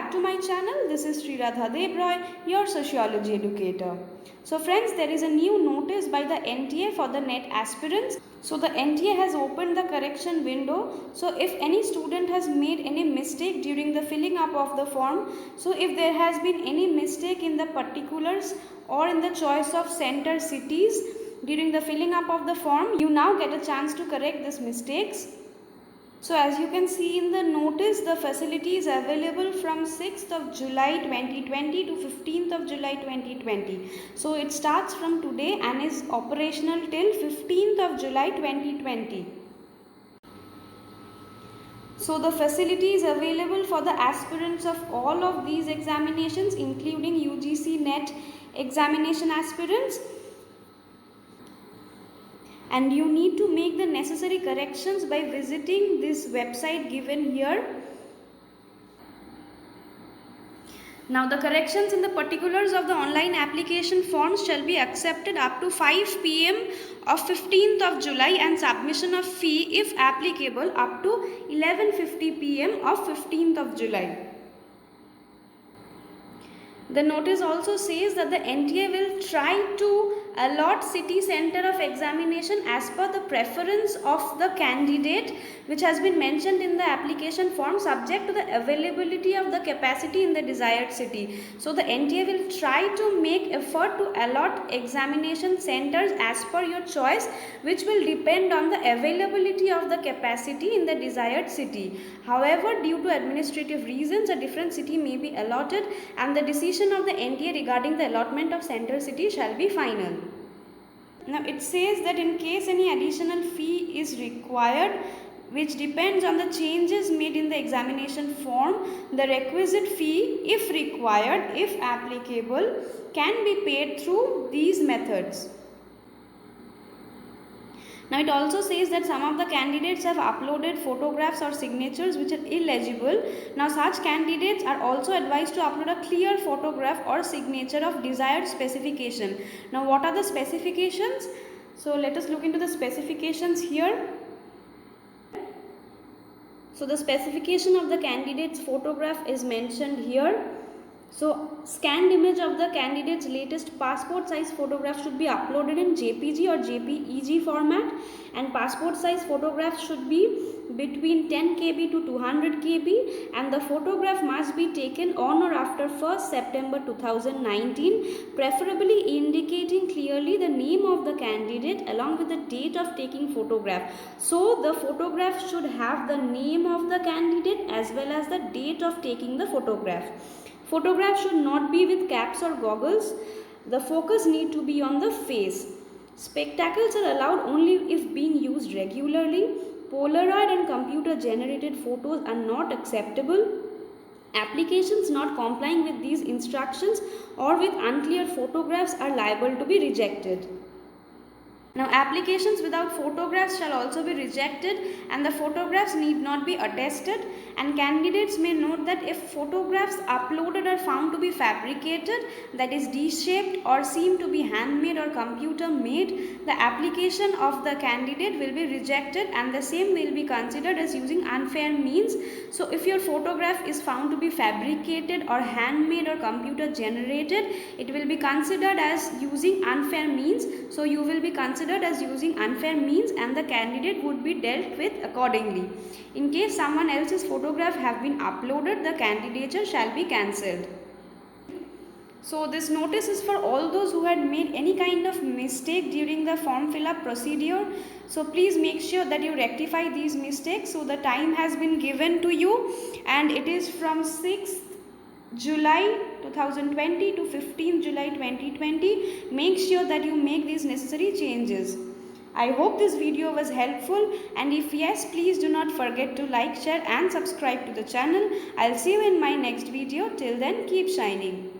back to my channel. This is Sri Radha Debroy, your sociology educator. So friends, there is a new notice by the NTA for the NET aspirants. So the NTA has opened the correction window. So if any student has made any mistake during the filling up of the form, so if there has been any mistake in the particulars or in the choice of center cities during the filling up of the form, you now get a chance to correct these mistakes. So as you can see in the notice, the facility is available from 6th of July 2020 to 15th of July 2020. So it starts from today and is operational till 15th of July 2020. So the facility is available for the aspirants of all of these examinations, including UGC NET examination aspirants. And you need to make the necessary corrections by visiting this website given here. Now the corrections in the particulars of the online application forms shall be accepted up to 5 p.m. of 15th of July and submission of fee if applicable up to 11:50 p.m. of 15th of July. The notice also says that the NTA will try to allot city center of examination as per the preference of the candidate, which has been mentioned in the application form, subject to the availability of the capacity in the desired city. So the NTA will try to make effort to allot examination centers as per your choice, which will depend on the availability of the capacity in the desired city. However, due to administrative reasons, a different city may be allotted and the decision of the NTA regarding the allotment of center city shall be final. Now it says that in case any additional fee is required, which depends on the changes made in the examination form, the requisite fee, if required, if applicable, can be paid through these methods. Now it also says that some of the candidates have uploaded photographs or signatures which are illegible. Now such candidates are also advised to upload a clear photograph or signature of desired specification. Now what are the specifications? So let us look into the specifications here. So the specification of the candidate's photograph is mentioned here. So scanned image of the candidate's latest passport size photograph should be uploaded in JPG or JPEG format, and passport size photograph should be between 10 KB to 200 KB, and the photograph must be taken on or after 1st September 2019, preferably indicating clearly the name of the candidate along with the date of taking photograph. So the photograph should have the name of the candidate as well as the date of taking the photograph. Photograph should not be with caps or goggles. The focus need to be on the face. Spectacles are allowed only if being used regularly. Polaroid and computer generated photos are not acceptable. Applications not complying with these instructions or with unclear photographs are liable to be rejected. Now applications without photographs shall also be rejected, and the photographs need not be attested, and candidates may note that if photographs uploaded are found to be fabricated, that is D-shaped, or seem to be handmade or computer made, the application of the candidate will be rejected and the same will be considered as using unfair means. So if your photograph is found to be fabricated or handmade or computer generated, it will be considered as using unfair means. So you will be considered as using unfair means and the candidate would be dealt with accordingly. In case someone else's photograph have been uploaded, the candidature shall be cancelled. So this notice is for all those who had made any kind of mistake during the form fill up procedure. So please make sure that you rectify these mistakes. So the time has been given to you and it is from 6th July 2020 to 15th July 2020. Make sure that you make these necessary changes. I hope this video was helpful, and if yes, please do not forget to like, share and subscribe to the channel. I'll see you in my next video. Till then, keep shining.